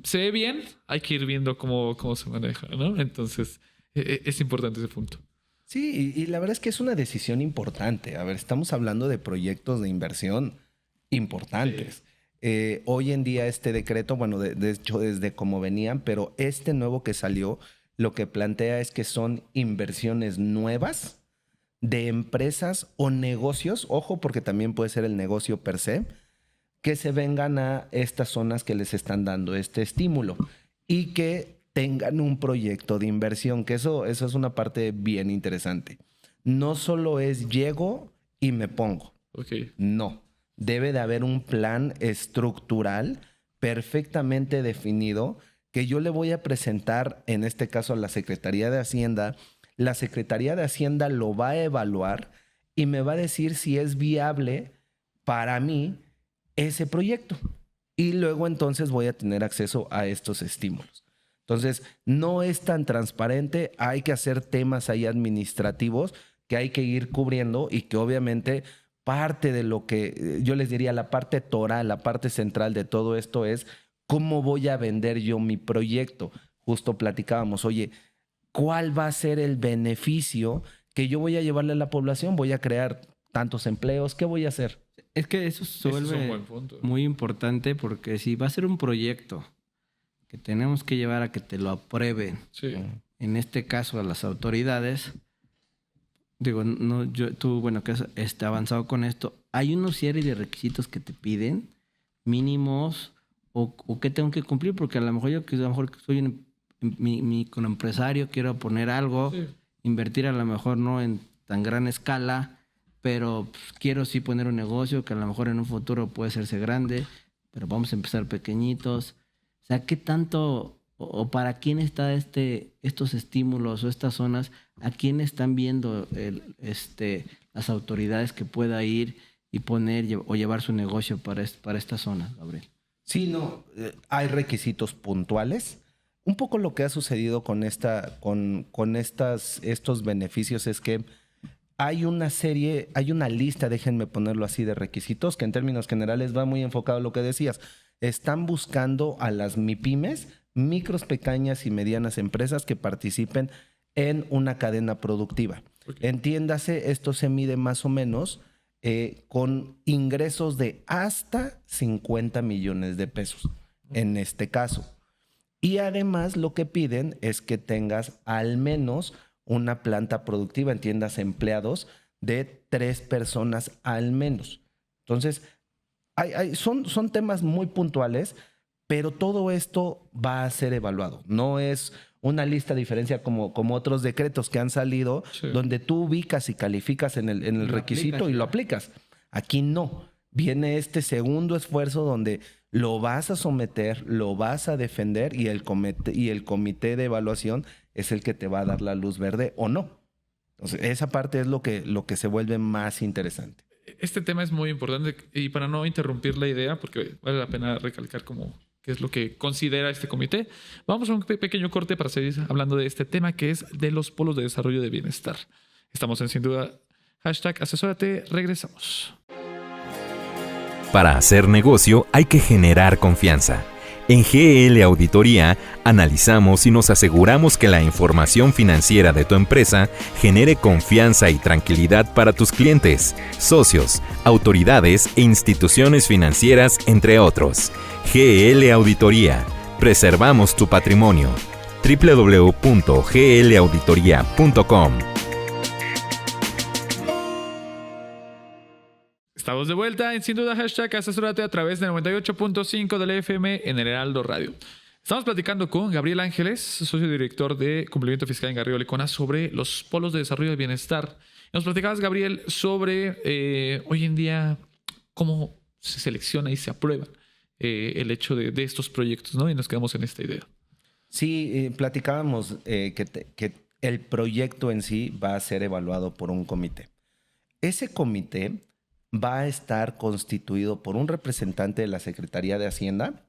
se ve bien, hay que ir viendo cómo se maneja, ¿no? Entonces es importante ese punto. Sí, y la verdad es que es una decisión importante. A ver, estamos hablando de proyectos de inversión importantes. Sí. Hoy en día este decreto, bueno, de hecho desde como venían, pero este nuevo que salió, lo que plantea es que son inversiones nuevas de empresas o negocios, ojo, porque también puede ser el negocio per se, que se vengan a estas zonas que les están dando este estímulo y que tengan un proyecto de inversión, que eso es una parte bien interesante. No solo es llego y me pongo. No. Debe de haber un plan estructural perfectamente definido que yo le voy a presentar, en este caso a la Secretaría de Hacienda. La Secretaría de Hacienda lo va a evaluar y me va a decir si es viable para mí ese proyecto. Y luego entonces voy a tener acceso a estos estímulos. Entonces, no es tan transparente, hay que hacer temas ahí administrativos que hay que ir cubriendo y que obviamente parte de lo que yo les diría, la parte toral, la parte central de todo esto es cómo voy a vender yo mi proyecto. Justo platicábamos, oye, ¿cuál va a ser el beneficio que yo voy a llevarle a la población? ¿Voy a crear tantos empleos? ¿Qué voy a hacer? Es que eso se vuelve muy importante porque si va a ser un proyecto que tenemos que llevar a que te lo aprueben, sí, en caso a las autoridades, digo, no, tú, bueno, que has avanzado con esto, hay una serie de requisitos que te piden, mínimos, o que tengo que cumplir, porque a lo mejor yo, que a lo mejor soy mi empresario, quiero poner algo, sí, invertir a lo mejor no en tan gran escala, pero pues, quiero sí poner un negocio que a lo mejor en un futuro puede hacerse grande, pero vamos a empezar pequeñitos. O sea, ¿qué tanto o para quién está estos estímulos o estas zonas? ¿A quién están viendo las autoridades que pueda ir y poner o llevar su negocio para esta zona, Gabriel? Sí, no, hay requisitos puntuales. Un poco lo que ha sucedido con estos beneficios es que hay una lista, déjenme ponerlo así, de requisitos que en términos generales va muy enfocado a lo que decías. Están buscando a las MIPYMES, micros, pequeñas y medianas empresas que participen en una cadena productiva. Okay. Entiéndase, esto se mide más o menos con ingresos de hasta 50 millones de pesos, en este caso. Y además lo que piden es que tengas al menos una planta productiva, entiendas, empleados de 3 personas al menos. Entonces, son temas muy puntuales, pero todo esto va a ser evaluado. No es una lista de diferencia como otros decretos que han salido, sí, donde tú ubicas y calificas en el requisito aplicas, y lo aplicas. Aquí no. Viene este segundo esfuerzo donde lo vas a someter, lo vas a defender y el comité de evaluación es el que te va a dar la luz verde o no. Entonces, esa parte es lo que se vuelve más interesante. Este tema es muy importante y para no interrumpir la idea, porque vale la pena recalcar qué es lo que considera este comité, vamos a un pequeño corte para seguir hablando de este tema que es de los polos de desarrollo de bienestar. Estamos en Sin Duda. #asesórate. Regresamos. Para hacer negocio hay que generar confianza. En GL Auditoría analizamos y nos aseguramos que la información financiera de tu empresa genere confianza y tranquilidad para tus clientes, socios, autoridades e instituciones financieras, entre otros. GL Auditoría. Preservamos tu patrimonio. www.glauditoria.com. Estamos de vuelta en Sin Duda #asesórate a través del 98.5 del FM en el Heraldo Radio. Estamos platicando con Gabriel Ángeles, socio director de Cumplimiento Fiscal en Garrido Lecona, sobre los polos de desarrollo de bienestar. Nos platicabas, Gabriel, sobre hoy en día cómo se selecciona y se aprueba el hecho de estos proyectos, ¿no? Y nos quedamos en esta idea. Sí, platicábamos que el proyecto en sí va a ser evaluado por un comité. Ese comité va a estar constituido por un representante de la Secretaría de Hacienda,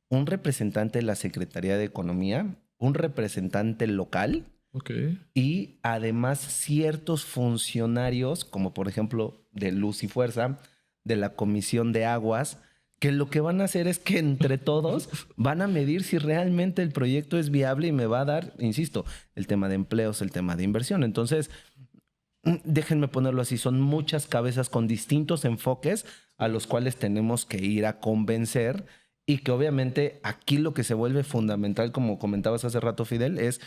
un representante de la Secretaría de Economía, un representante local, okay, y además ciertos funcionarios, como por ejemplo de Luz y Fuerza, de la Comisión de Aguas, que lo que van a hacer es que entre todos van a medir si realmente el proyecto es viable y me va a dar, insisto, el tema de empleos, el tema de inversión. Entonces, déjenme ponerlo así, son muchas cabezas con distintos enfoques a los cuales tenemos que ir a convencer y que obviamente aquí lo que se vuelve fundamental, como comentabas hace rato, Fidel, es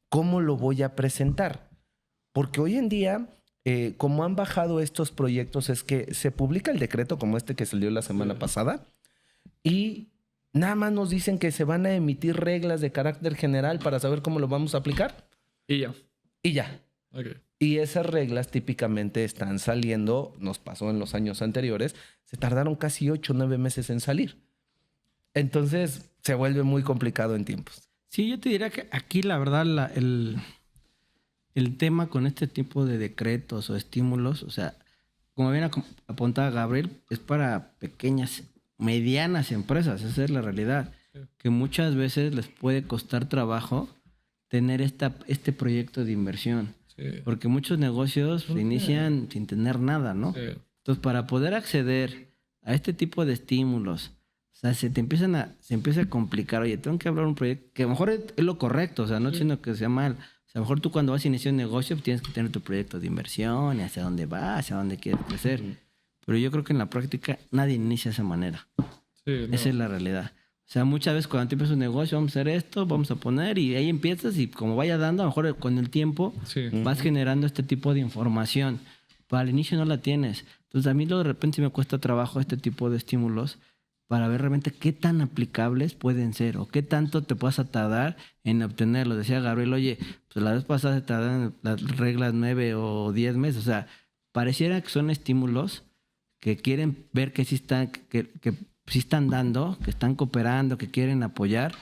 cómo lo voy a presentar. Porque hoy en día, como han bajado estos proyectos, es que se publica el decreto como este que salió la semana pasada y nada más nos dicen que se van a emitir reglas de carácter general para saber cómo lo vamos a aplicar. Y ya. Y ya. Okay. Y esas reglas típicamente están saliendo, nos pasó en los años anteriores, se tardaron casi 8 o 9 meses en salir. Entonces se vuelve muy complicado en tiempos. Sí, yo te diría que aquí la verdad el tema con este tipo de decretos o estímulos, o sea, como bien apuntaba Gabriel, es para pequeñas, medianas empresas, esa es la realidad, que muchas veces les puede costar trabajo tener este proyecto de inversión. Sí. Porque muchos negocios se inician sin tener nada, ¿no? Sí. Entonces, para poder acceder a este tipo de estímulos, o sea, se empieza a complicar. Oye, tengo que hablar un proyecto que a lo mejor es lo correcto, o sea, no diciendo que sea mal. O sea, a lo mejor tú cuando vas a iniciar un negocio tienes que tener tu proyecto de inversión y hacia dónde vas, hacia dónde quieres crecer. Pero yo creo que en la práctica nadie inicia de esa manera. Sí, no. Esa es la realidad. O sea, muchas veces cuando tú empiezas un negocio, vamos a hacer esto, vamos a poner, y ahí empiezas y como vaya dando, a lo mejor con el tiempo vas generando este tipo de información. Para el inicio no la tienes. Entonces a mí de repente me cuesta trabajo este tipo de estímulos para ver realmente qué tan aplicables pueden ser o qué tanto te puedas tardar en obtenerlo. Decía Gabriel, oye, pues la vez pasada se tardaron las reglas 9 o 10 meses. O sea, pareciera que son estímulos que quieren ver que sí están, que sí están dando, que están cooperando, que quieren apoyar,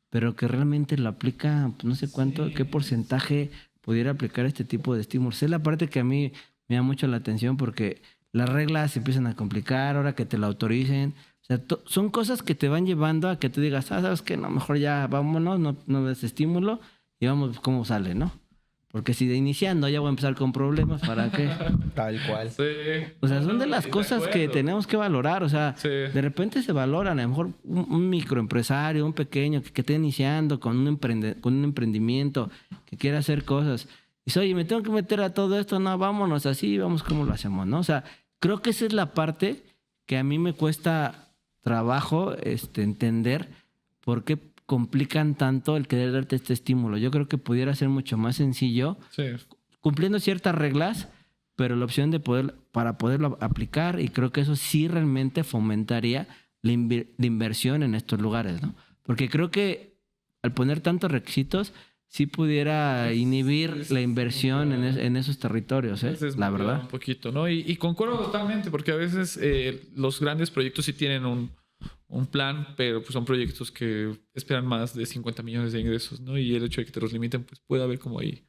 pero que realmente lo aplica, pues no sé cuánto, qué porcentaje pudiera aplicar este tipo de estímulos. Es la parte que a mí me da mucho la atención porque las reglas se empiezan a complicar, ahora que te lo autoricen. O sea, son cosas que te van llevando a que tú digas, ¿sabes qué? No, mejor ya vámonos, no des estímulo y vamos cómo sale, ¿no? Porque si de iniciando ya voy a empezar con problemas, ¿para qué? Tal cual. Sí. O sea, son de las cosas que tenemos que valorar. O sea, de repente se valoran. A lo mejor un microempresario, un pequeño que esté iniciando con un emprendimiento, que quiera hacer cosas. Dice, oye, me tengo que meter a todo esto, no, vámonos así, vamos cómo lo hacemos, ¿no? O sea, creo que esa es la parte que a mí me cuesta trabajo entender por qué complican tanto el querer darte este estímulo. Yo creo que pudiera ser mucho más sencillo, Sí. cumpliendo ciertas reglas, pero la opción para poderlo aplicar, y creo que eso sí realmente fomentaría la inversión en estos lugares, ¿no? Porque creo que al poner tantos requisitos, sí pudiera inhibir la inversión en esos territorios, ¿eh? Es La verdad. un poquito, ¿no? Y concuerdo totalmente, porque a veces los grandes proyectos sí tienen un plan, pero pues son proyectos que esperan más de 50 millones de ingresos, ¿no? Y el hecho de que te los limiten, pues puede haber como ahí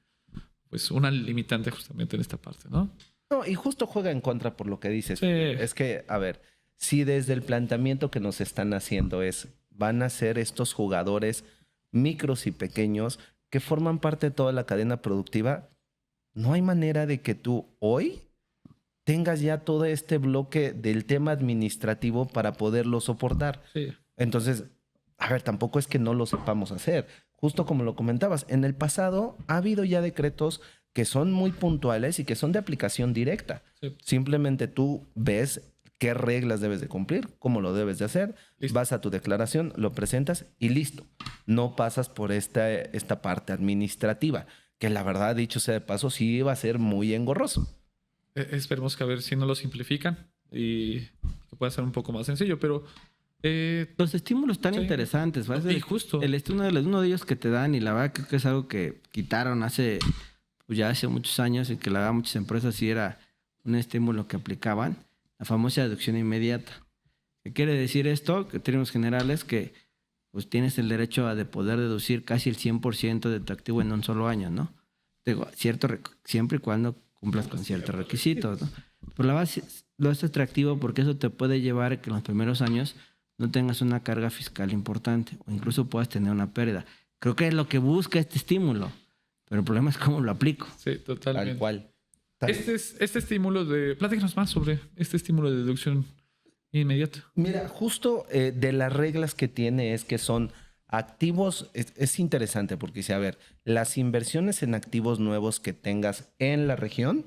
pues una limitante justamente en esta parte, ¿no? No, y justo juega en contra por lo que dices. Sí. Es que, a ver, si desde el planteamiento que nos están haciendo van a ser estos jugadores micros y pequeños que forman parte de toda la cadena productiva, no hay manera de que tú hoy tengas ya todo este bloque del tema administrativo para poderlo soportar. Sí. Entonces, a ver, tampoco es que no lo sepamos hacer. Justo como lo comentabas, en el pasado ha habido ya decretos que son muy puntuales y que son de aplicación directa. Sí. Simplemente tú ves qué reglas debes de cumplir, cómo lo debes de hacer, Listo. vas a tu declaración, lo presentas y listo. No pasas por esta parte administrativa, que la verdad, dicho sea de paso, sí iba a ser muy engorroso. Esperemos que a ver si no lo simplifican y que pueda ser un poco más sencillo, pero Los estímulos están Sí. interesantes, ¿verdad? Y justo. Uno de ellos que te dan, y la verdad creo que es algo que quitaron ya hace muchos años, y que la verdad muchas empresas sí era un estímulo que aplicaban, la famosa deducción inmediata. ¿Qué quiere decir esto? Que en términos generales que pues tienes el derecho de poder deducir casi el 100% de tu activo en un solo año, ¿no? Digo, siempre y cuando cumplas con ciertos requisitos, ¿no? Pero la base lo es atractivo porque eso te puede llevar a que en los primeros años no tengas una carga fiscal importante o incluso puedas tener una pérdida. Creo que es lo que busca este estímulo, pero el problema es cómo lo aplico. sí, totalmente. Tal cual. Este estímulo platícanos más sobre este estímulo de deducción inmediata. Mira, justo de las reglas que tiene es que son activos, es interesante porque dice, a ver, las inversiones en activos nuevos que tengas en la región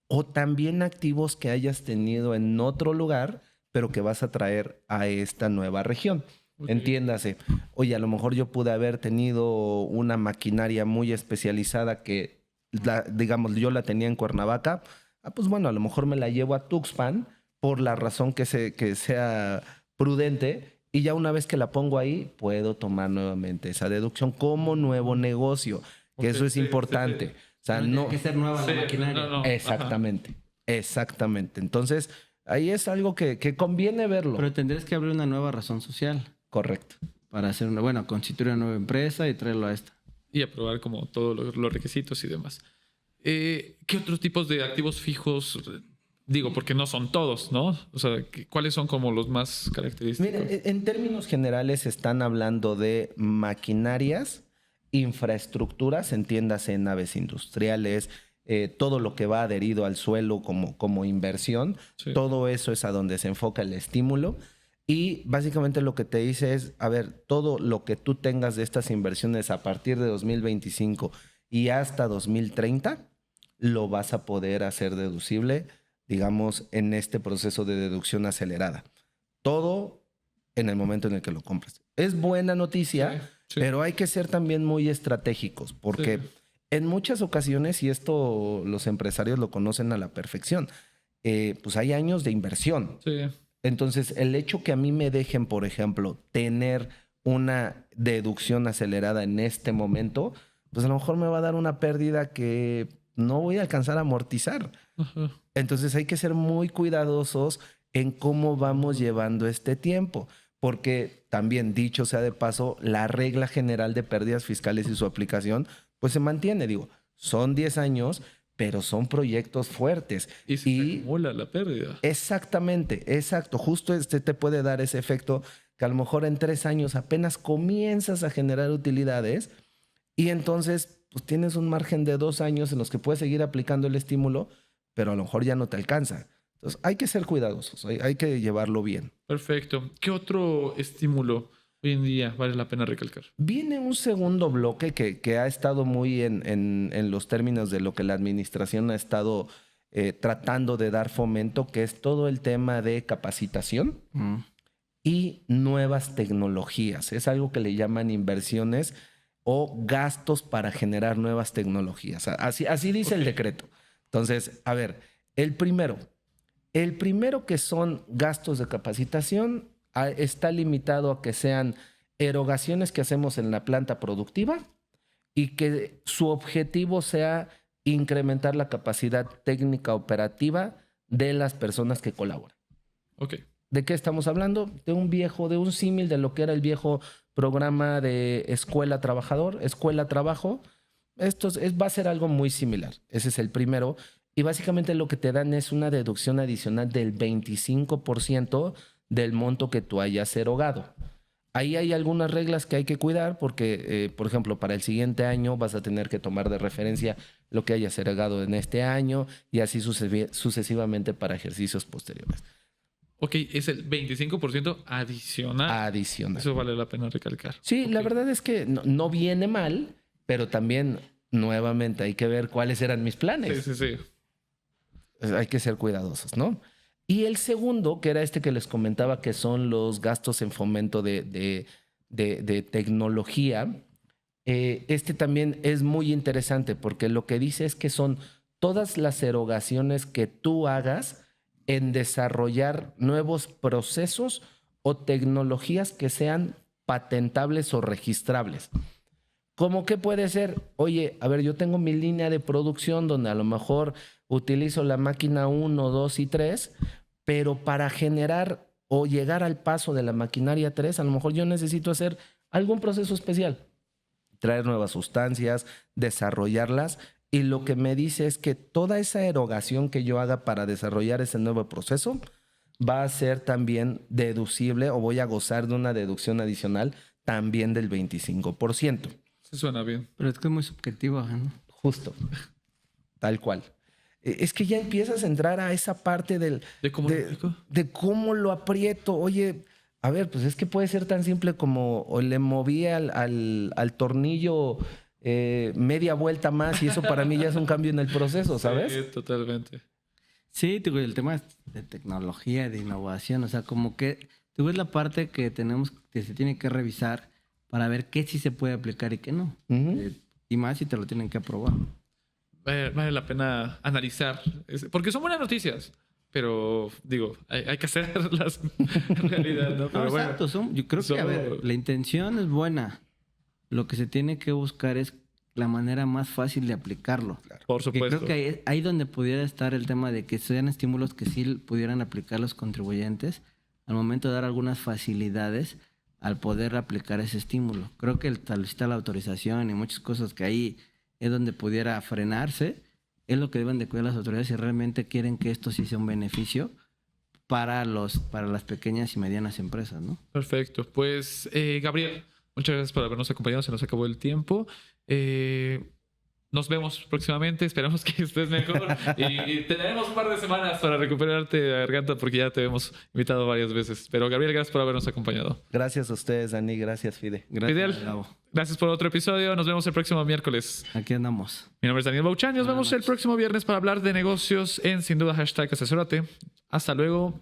o también activos que hayas tenido en otro lugar, pero que vas a traer a esta nueva región. Ok. Entiéndase, oye, a lo mejor yo pude haber tenido una maquinaria muy especializada que, digamos, yo la tenía en Cuernavaca. Pues bueno, a lo mejor me la llevo a Tuxpan por la razón que sea prudente, y ya una vez que la pongo ahí, puedo tomar nuevamente esa deducción como nuevo negocio, que Ok, eso es sí, importante. sí. O sea, no... Tiene que ser nueva Sí, la maquinaria. no, Exactamente, exactamente. Entonces, ahí es algo que conviene verlo. Pero tendrías que abrir una nueva razón social Correcto. para hacer constituir una nueva empresa y traerlo a esta. Y aprobar como todos los requisitos y demás. ¿Qué otros tipos de activos fijos? Digo, porque no son todos, ¿no? O sea, ¿cuáles son como los más característicos? Mira, en términos generales están hablando de maquinarias, infraestructuras, entiéndase naves industriales, todo lo que va adherido al suelo como inversión. Sí. Todo eso es a donde se enfoca el estímulo. Y básicamente lo que te dice es, a ver, todo lo que tú tengas de estas inversiones a partir de 2025 y hasta 2030, lo vas a poder hacer deducible, digamos, en este proceso de deducción acelerada. Todo en el momento en el que lo compras. Es buena noticia, Sí. pero hay que ser también muy estratégicos, porque Sí. en muchas ocasiones, y esto los empresarios lo conocen a la perfección, pues hay años de inversión. Sí. Entonces, el hecho que a mí me dejen, por ejemplo, tener una deducción acelerada en este momento, pues a lo mejor me va a dar una pérdida que no voy a alcanzar a amortizar. Ajá. Entonces hay que ser muy cuidadosos en cómo vamos llevando este tiempo, porque también, dicho sea de paso, la regla general de pérdidas fiscales y su aplicación, pues se mantiene. Digo, son 10 años, pero son proyectos fuertes. Y se acumula la pérdida. Exactamente, exacto. Justo te puede dar ese efecto que a lo mejor en 3 años apenas comienzas a generar utilidades y entonces pues tienes un margen de 2 años en los que puedes seguir aplicando el estímulo, pero a lo mejor ya no te alcanza. Entonces hay que ser cuidadosos, hay que llevarlo bien. Perfecto. ¿Qué otro estímulo hoy en día vale la pena recalcar? Viene un segundo bloque que ha estado muy en los términos de lo que la administración ha estado tratando de dar fomento, que es todo el tema de capacitación y nuevas tecnologías. Es algo que le llaman inversiones o gastos para generar nuevas tecnologías. Así dice el decreto. Entonces, a ver, el primero que son gastos de capacitación está limitado a que sean erogaciones que hacemos en la planta productiva y que su objetivo sea incrementar la capacidad técnica operativa de las personas que colaboran. Ok. ¿De qué estamos hablando? De un símil de lo que era el viejo programa de escuela trabajador, escuela trabajo. Va a ser algo muy similar. Ese es el primero. Y básicamente lo que te dan es una deducción adicional del 25% del monto que tú hayas erogado. Ahí hay algunas reglas que hay que cuidar porque, por ejemplo, para el siguiente año vas a tener que tomar de referencia lo que hayas erogado en este año y así sucesivamente para ejercicios posteriores. Ok, es el 25% adicional. Adicional. Eso vale la pena recalcar. Sí, la verdad es que no viene mal, pero también, nuevamente, hay que ver cuáles eran mis planes. Sí. Hay que ser cuidadosos, ¿no? Y el segundo, que era este que les comentaba, que son los gastos en fomento de tecnología, este también es muy interesante porque lo que dice es que son todas las erogaciones que tú hagas en desarrollar nuevos procesos o tecnologías que sean patentables o registrables. ¿Cómo que puede ser? Oye, a ver, yo tengo mi línea de producción donde a lo mejor utilizo la máquina 1, 2 y 3, pero para generar o llegar al paso de la maquinaria 3, a lo mejor yo necesito hacer algún proceso especial, traer nuevas sustancias, desarrollarlas. Y lo que me dice es que toda esa erogación que yo haga para desarrollar ese nuevo proceso va a ser también deducible o voy a gozar de una deducción adicional también del 25%. Sí suena bien. Pero es que es muy subjetivo, ¿no? Justo. Tal cual. Es que ya empiezas a entrar a esa parte ¿De cómo lo aprieto? Oye, a ver, pues es que puede ser tan simple como o le moví al tornillo media vuelta más y eso para mí ya es un cambio en el proceso, ¿sabes? Sí, totalmente. Sí, el tema de tecnología, de innovación, o sea, como que tú ves la parte que se tiene que revisar para ver qué sí se puede aplicar y qué no. Y más si te lo tienen que aprobar. Vale la pena analizar, porque son buenas noticias, pero digo, hay que hacerlas en realidad, ¿no? Pero No, exacto, yo creo que, a ver, la intención es buena. Lo que se tiene que buscar es la manera más fácil de aplicarlo. Por supuesto. Creo que ahí donde pudiera estar el tema de que sean estímulos que sí pudieran aplicar los contribuyentes al momento de dar algunas facilidades al poder aplicar ese estímulo. Creo que el solicitar la autorización y muchas cosas que ahí es donde pudiera frenarse, es lo que deben de cuidar las autoridades si realmente quieren que esto sí sea un beneficio para las pequeñas y medianas empresas, ¿no? Perfecto. Pues, Gabriel, muchas gracias por habernos acompañado. Se nos acabó el tiempo. Nos vemos próximamente. Esperamos que estés mejor. Y tendremos un par de semanas para recuperarte de la garganta porque ya te hemos invitado varias veces. Pero, Gabriel, gracias por habernos acompañado. Gracias a ustedes, Dani. Gracias, Fide. Gracias, Fidel, Gabo. gracias por otro episodio. Nos vemos el próximo miércoles. Aquí andamos. Mi nombre es Daniel Bauchan y nos vemos el próximo viernes para hablar de negocios en Sin Duda #Asesórate. Hasta luego.